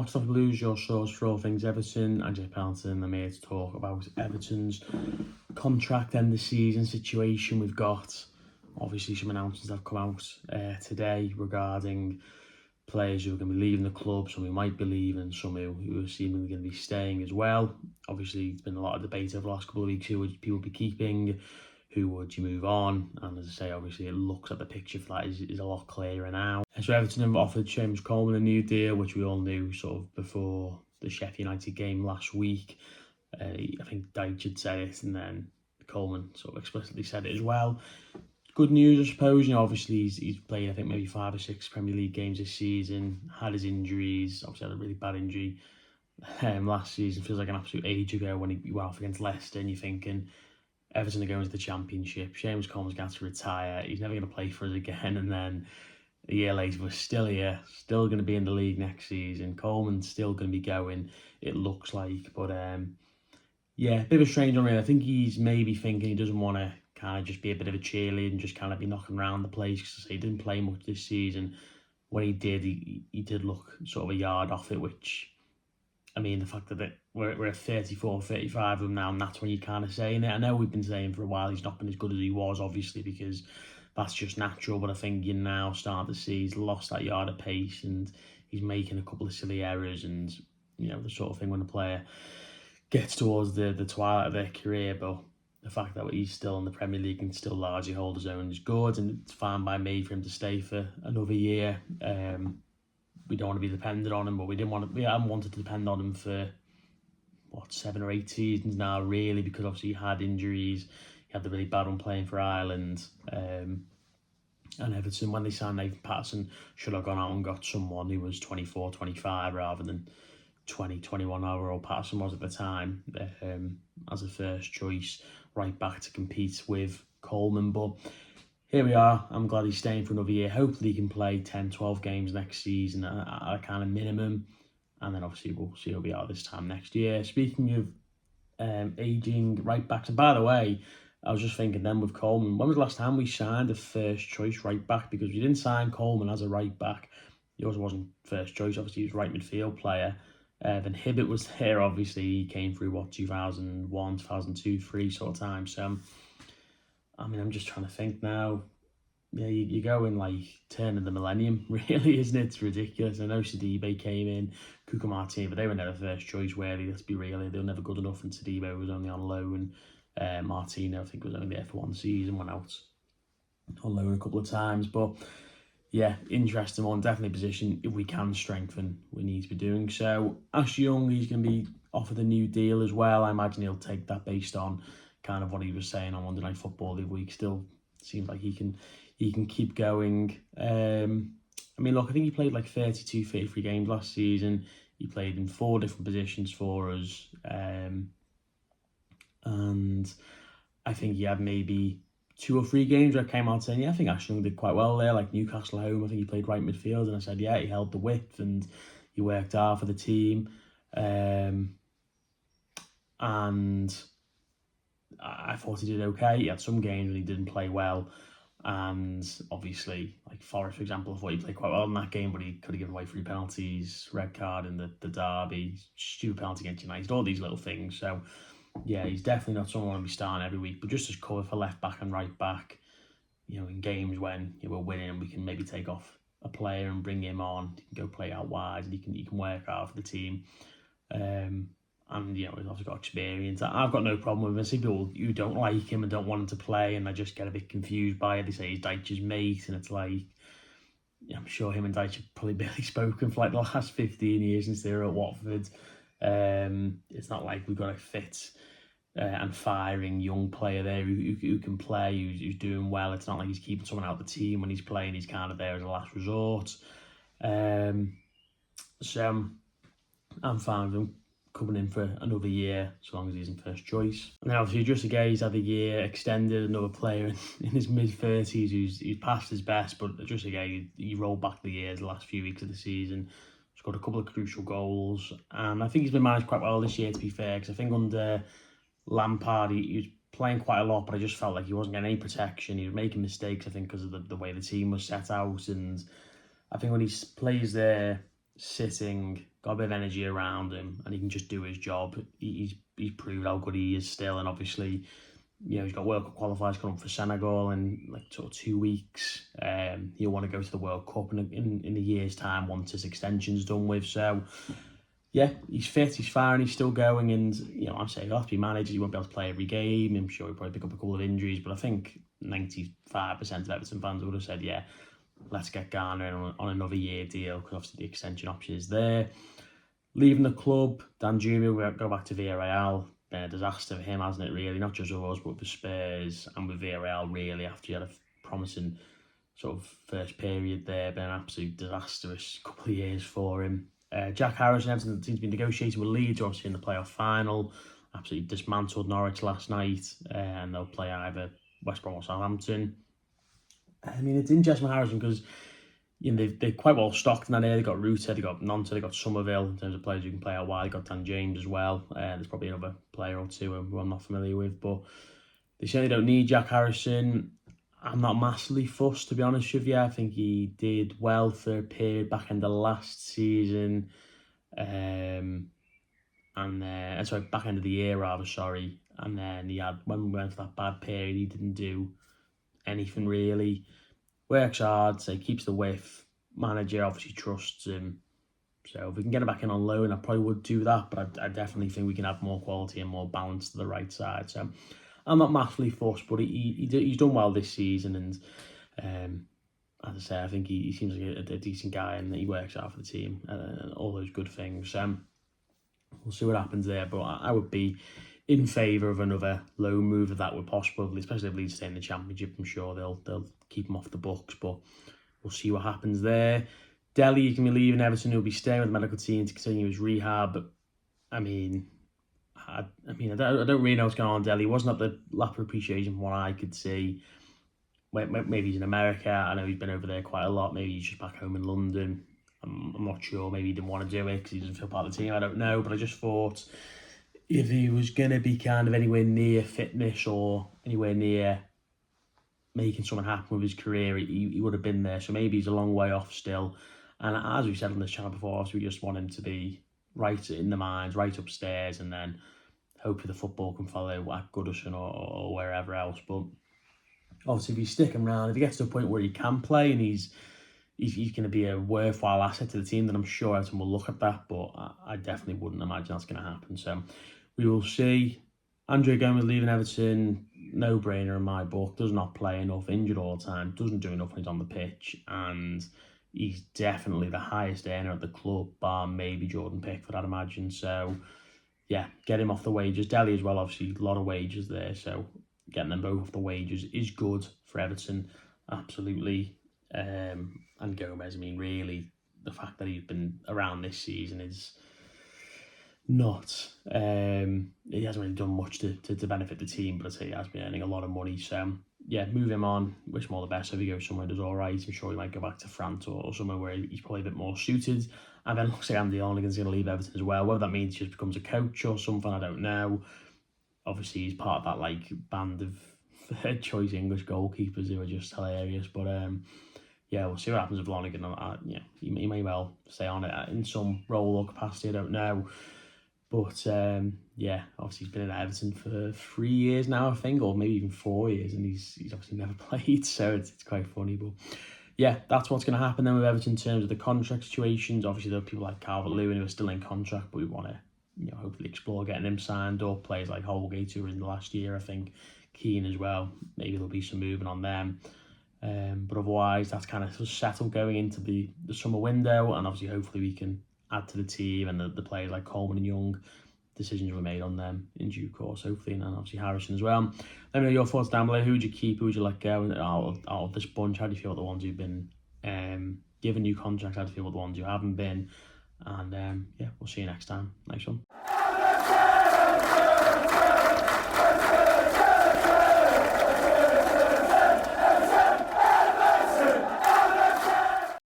what's up, Blues? Your source for all things Everton. Andre Pelton. I'm here to talk about Everton's contract end of season situation. We've got obviously some announcements that have come out today regarding players who are going to be leaving the club, some who might be leaving, some who are seemingly going to be staying as well. Obviously, there's been a lot of debate over the last couple of weeks who would people be keeping, who would you move on? And as I say, obviously it looks like the picture for that is a lot clearer now. And so Everton have offered Seamus Coleman a new deal, which we all knew sort of before the Sheffield United game last week. I think Dyche had said it, and then Coleman sort of explicitly said it as well. Good news, I suppose. You know, obviously he's played, I think, maybe 5 or 6 Premier League games this season, had his injuries, obviously had a really bad injury last season. Feels like an absolute age ago when he went off against Leicester, and you're thinking, Everton are going to the Championship. Seamus Coleman's going to retire. He's never going to play for us again. And then a year later, we're still here, still going to be in the league next season. Coleman's still going to be going, it looks like. But yeah, a bit of a strange one, really. I think he's maybe thinking he doesn't want to kind of just be a bit of a cheerleader and just kind of be knocking around the place. Because he didn't play much this season. When he did, he did look sort of a yard off it, which, I mean, the fact that we're at 34, 35 of them now, and that's when you're kind of saying it. I know we've been saying for a while he's not been as good as he was, obviously, because that's just natural. But I think you're now starting to see he's lost that yard of pace, and he's making a couple of silly errors, and, you know, the sort of thing when a player gets towards the twilight of their career. But the fact that he's still in the Premier League and still largely hold his own is good, and it's fine by me for him to stay for another year. We don't want to be dependent on him, but we haven't wanted to depend on him for 7 or 8 seasons now, really, because obviously he had injuries. He had the really bad one playing for Ireland, and Everton, when they signed Nathan Patterson, should have gone out and got someone who was 24, 25 rather than 20, 21 hour old Patterson was at the time, as a first choice right back to compete with Coleman. But here we are. I'm glad he's staying for another year. Hopefully he can play 10, 12 games next season at a kind of minimum. And then obviously we'll see where we are this time next year. Speaking of ageing right backs, and by the way, I was just thinking then with Coleman, when was the last time we signed a first choice right back? Because we didn't sign Coleman as a right back. He also wasn't first choice. Obviously he was right midfield player. Then Hibbert was there, obviously. He came through, 2001, 2002, 3 sort of time. So, I mean, I'm just trying to think now. Yeah, you go in like turn of the millennium, really, isn't it? It's ridiculous. I know Sidibe came in, Cuca Martin, but they were never first choice, really. Let's be real. They were never good enough, and Sidibe was only on loan. Martino, I think, was only there for 1 season, went out on loan a couple of times. But yeah, interesting one. Definitely a position, if we can strengthen, we need to be doing so. Ash Young, he's going to be offered a new deal as well. I imagine he'll take that based on kind of what he was saying on Monday Night Football the week. Still seems like he can keep going. I mean, look, I think he played like 32, 33 games last season. He played in 4 different positions for us. And I think he had maybe 2 or 3 games where I came out saying, yeah, I think Ash Young did quite well there, like Newcastle at home. I think he played right midfield, and I said, yeah, he held the width and he worked hard for the team. And I thought he did okay. He had some games when he didn't play well. And obviously, like Forest, for example, I thought he played quite well in that game, but he could have given away 3 penalties, red card in the derby, stupid penalty against United, all these little things. So, yeah, he's definitely not someone I want to be starting every week, but just as cover for left back and right back, you know, in games when we're winning and we can maybe take off a player and bring him on, he can go play out wide, and he can work hard for the team. And, you know, he's also got experience. I've got no problem with him. I see people who don't like him and don't want him to play, and I just get a bit confused by it. They say he's Dyche's mate, and it's like, I'm sure him and Dyche have probably barely spoken for like the last 15 years since they were at Watford. It's not like we've got a fit and firing young player there who can play, who's doing well. It's not like he's keeping someone out of the team when he's playing. He's kind of there as a last resort. So I'm fine with him coming in for another year, as long as he's in first choice. And then obviously Idrissa Gueye, he's had a year extended, another player in his mid-30s who's past his best, but Idrissa Gueye, he rolled back the years the last few weeks of the season. Scored a couple of crucial goals, and I think he's been managed quite well this year, to be fair, because I think under Lampard he was playing quite a lot, but I just felt like he wasn't getting any protection. He was making mistakes, I think, because of the way the team was set out, and I think when he plays there sitting, got a bit of energy around him, and he can just do his job. He's proved how good he is still, and obviously, he's got World Cup qualifiers coming up for Senegal in like sort of 2 weeks. He'll want to go to the World Cup in a year's time once his extension's done with. So, yeah, he's fit, he's firing, he's still going, and I'm saying he'll have to be managed. He won't be able to play every game. I'm sure he'll probably pick up a couple of injuries, but I think 95% of Everton fans would have said, yeah, let's get Garner in on another year deal, because obviously the extension option is there. Leaving the club, Danjuma will go back to Villarreal. Been a disaster for him, hasn't it, really? Not just with us, but with Spurs and with Villarreal, really, after he had a promising sort of first period there. Been an absolute disastrous couple of years for him. Jack Harrison, Everton seems to be negotiating with Leeds, obviously in the playoff final. Absolutely dismantled Norwich last night, and they'll play either West Brom or Southampton. I mean, it's interesting with Harrison because they're quite well stocked in that area. They've got Ruta, they've got Nonta, they've got Somerville in terms of players who can play out wide. They've got Dan James as well. There's probably another player or two who I'm not familiar with, but they certainly don't need Jack Harrison. I'm not massively fussed, to be honest with you. I think he did well for a period back in the last season. Back end of the year rather, sorry. And then when we went to that bad period, he didn't do anything really. Works hard, so he keeps the whiff. Manager obviously trusts him. So if we can get him back in on loan, I probably would do that, but I definitely think we can have more quality and more balance to the right side. So I'm not massively fussed, but he's done well this season, and as I say, I think he seems like a decent guy, and he works hard for the team, and all those good things. We'll see what happens there, but I would be in favour of another loan move if that were possible, especially if Leeds stay in the Championship. I'm sure they'll keep him off the books, but we'll see what happens there. Dele, you can be leaving Everton. He'll be staying with the medical team to continue his rehab. I don't really know what's going on. Dele wasn't at the lap of appreciation from what I could see. Maybe he's in America. I know he's been over there quite a lot. Maybe he's just back home in London. I'm not sure. Maybe he didn't want to do it because he doesn't feel part of the team. I don't know. But I just thought if he was going to be kind of anywhere near fitness or anywhere near making something happen with his career, he would have been there. So maybe he's a long way off still. And as we said on this channel before, we just want him to be right in the minds, right upstairs, and then hopefully the football can follow at Goodison or wherever else. But obviously, if he's sticking around, if he gets to a point where he can play and he's going to be a worthwhile asset to the team, then I'm sure Everton will look at that. But I definitely wouldn't imagine that's going to happen. So we will see. Andre Gomes leaving Everton, no-brainer in my book. Does not play enough, injured all the time, doesn't do enough when he's on the pitch, and he's definitely the highest earner at the club, bar maybe Jordan Pickford, I'd imagine. So, yeah, get him off the wages. Dele as well, obviously, a lot of wages there. So, getting them both off the wages is good for Everton, absolutely. And Gomez, really, the fact that he's been around this season is not. He hasn't really done much to benefit the team, but I'd say he has been earning a lot of money. So, yeah, move him on. Wish him all the best. If he goes somewhere does all right, I'm sure he might go back to France or somewhere where he's probably a bit more suited. And then it looks like Andy Lonergan's going to leave Everton as well. Whether that means he just becomes a coach or something, I don't know. Obviously, he's part of that band of third-choice English goalkeepers who are just hilarious. But yeah, we'll see what happens with Lonergan. He may well stay on it in some role or capacity. I don't know. But yeah, obviously he's been at Everton for 3 years now, I think, or maybe even 4 years, and he's obviously never played, so it's quite funny. But yeah, that's what's going to happen then with Everton in terms of the contract situations. Obviously, there are people like Calvert-Lewin who are still in contract, but we want to hopefully explore getting him signed up. Players like Holgate who were in the last year, I think, Keane as well. Maybe there'll be some movement on them. But otherwise, that's kind of settled going into the summer window, and obviously, hopefully, we can add to the team, and the players like Coleman and Young, decisions were made on them in due course, hopefully, and obviously Harrison as well. Let me know your thoughts down below. Who would you keep? Who would you let go? Out of this bunch, how do you feel about the ones who've been given new contracts? How do you feel about the ones who haven't been? And yeah, we'll see you next time. Nice one.